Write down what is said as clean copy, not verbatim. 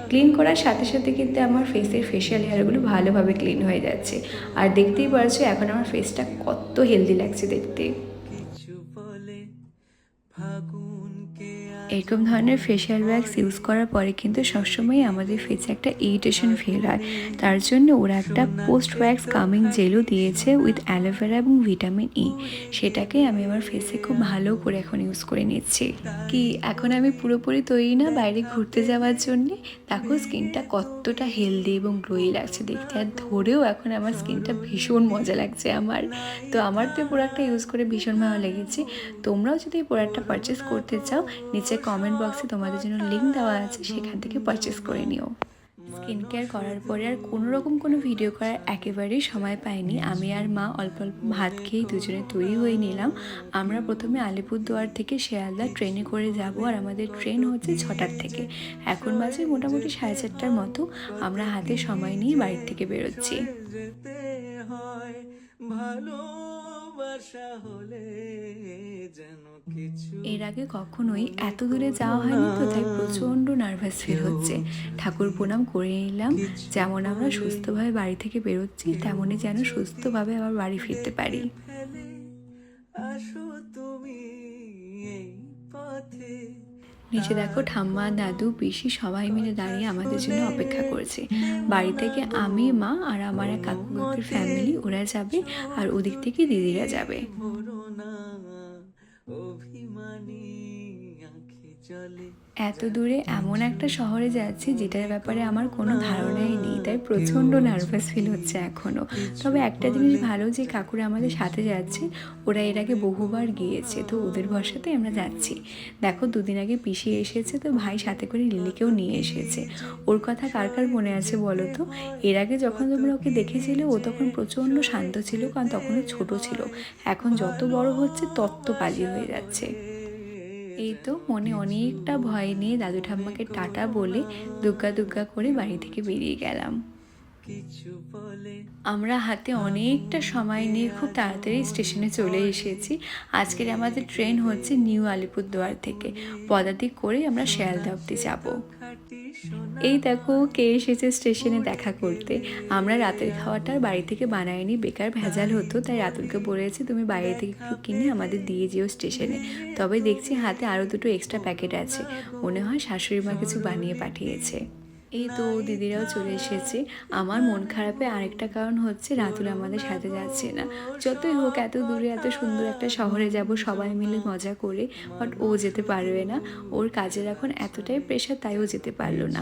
Clean করার সাথে সাথে কিন্তু আমার ফেসের ফেশিয়াল হেয়ারগুলো ভালোভাবে ক্লিন হয়ে যাচ্ছে। আর দেখতেই পারছো এখন আমার ফেসটা কত হেলদি লাগছে দেখতে। এরকম ধরনের ফেশিয়াল ওয়্যাক্স ইউজ করার পরে কিন্তু সবসময় আমাদের ফেসে একটা ইরিটেশন ফিল হয়। তার জন্য ওরা একটা পোস্ট ওয়্যাক্স কামিং জেলও দিয়েছে উইথ অ্যালোভেরা এবং ভিটামিন ই। সেটাকে আমি আমার ফেসে খুব ভালো করে এখন ইউজ করে নিচ্ছি। কি এখন আমি পুরোপুরি তৈরি না বাইরে ঘুরতে যাওয়ার জন্যে? দেখো স্কিনটা কতটা হেলদি এবং গ্লোই লাগছে দেখতে, আর ধরেও এখন আমার স্কিনটা ভীষণ মজা লাগছে আমার। তো আমার তো এই প্রোডাক্টটা ইউজ করে ভীষণ ভালো লেগেছে। তোমরাও যদি এই প্রোডাক্টটা পারচেস করতে চাও, নিচে কমেন্ট বক্সে তোমাদের জন্য লিঙ্ক দেওয়া আছে, সেখান থেকে পারচেস করে নিও। স্কিন কেয়ার করার পরে আর কোনো ভিডিও করার একেবারেই সময় পাইনি। আমি আর মা অল্প অল্প ভাত খেয়েই দুজনে তৈরি হয়ে নিলাম। আমরা প্রথমে আলিপুরদুয়ার থেকে শিয়ালদা ট্রেনে করে যাব, আর আমাদের ট্রেন হচ্ছে 6টার থেকে। এখন বাজে মোটামুটি 4:30টার মতো। আমরা হাতে সময় নিয়ে বাড়ির থেকে বেরোচ্ছি। এর আগে কখনোই এত দূরে যাওয়া হয়নি, তো তাই প্রচণ্ড নার্ভাস ফিল হচ্ছে। ঠাকুর প্রণাম করে নিলাম। যেমন আমরা সুস্থভাবে বাড়ি থেকে বেরোচ্ছি, তেমনই যেন সুস্থভাবে আবার বাড়ি ফিরতে পারি। নিচে দেখো ঠাম্মা, দাদু, পিসি সবাই মিলে দাঁড়িয়ে আমাদের জন্য অপেক্ষা করছে। বাড়ি থেকে আমি, মা আর আমার এক কাকু কাকির ফ্যামিলি ওরা যাবে, আর ওদিক থেকে দিদিরা যাবে। এত দূরে এমন একটা শহরে যাচ্ছি যেটার ব্যাপারে আমার কোনো ধারণাই নেই, তাই প্রচণ্ড নার্ভাস ফিল হচ্ছে এখনও। তবে একটা জিনিস ভালো যে কাকুরা আমাদের সাথে যাচ্ছে, ওরা এর আগে বহুবার গিয়েছে, তো ওদের ভরসাতে আমরা যাচ্ছি। দেখো দুদিন আগে পিসি এসেছে, তো ভাই সাথে করে লিলিকেও নিয়ে এসেছে। ওর কথা কার কার মনে আছে বলো তো? এর আগে যখন তোমরা ওকে দেখেছিলে ও তখন প্রচণ্ড শান্ত ছিল, কারণ তখনও ছোট ছিল। এখন যত বড় হচ্ছে তত পাজি হয়ে যাচ্ছে। এই তো মনে অনেকটা ভয় নিয়ে দাদু ঠাম্মাকে টাটা বলে দুগ্গা দুগ্গা করে বাড়ি থেকে বেরিয়ে গেলাম। আমরা হাতে অনেকটা সময় নিয়ে খুব তাড়াতাড়ি স্টেশনে চলে এসেছি। আজকের আমাদের ট্রেন হচ্ছে নিউ আলিপুরদুয়ার থেকে। পদাতিক করে আমরা শিয়ালদা অবধি যাব। এই দেখো কে এসেছে স্টেশনে দেখা করতে। আমরা রাতের খাওয়াটা বাড়ি থেকে বানাইনি, বেকার ভেজাল হতো, তাই রাতুলকে বলেছি তুমি বাইরে থেকে একটু কিনে আমাদের দিয়ে যেও স্টেশনে। তবে দেখছি হাতে আরও দুটো এক্সট্রা প্যাকেট আছে, মনে হয় শাশুড়ি মা কিছু বানিয়ে পাঠিয়েছে। এই তো দিদিরাও চলে এসেছে। আমার মন খারাপে আরেকটা কারণ হচ্ছে রাতুল আমাদের সাথে যাচ্ছে না। যতই হোক এত দূরে এত সুন্দর একটা শহরে যাব সবাই মিলে মজা করে, বাট ও যেতে পারবে না। ওর কাজের এখন এতটাই প্রেশার, তাই ও যেতে পারলো না।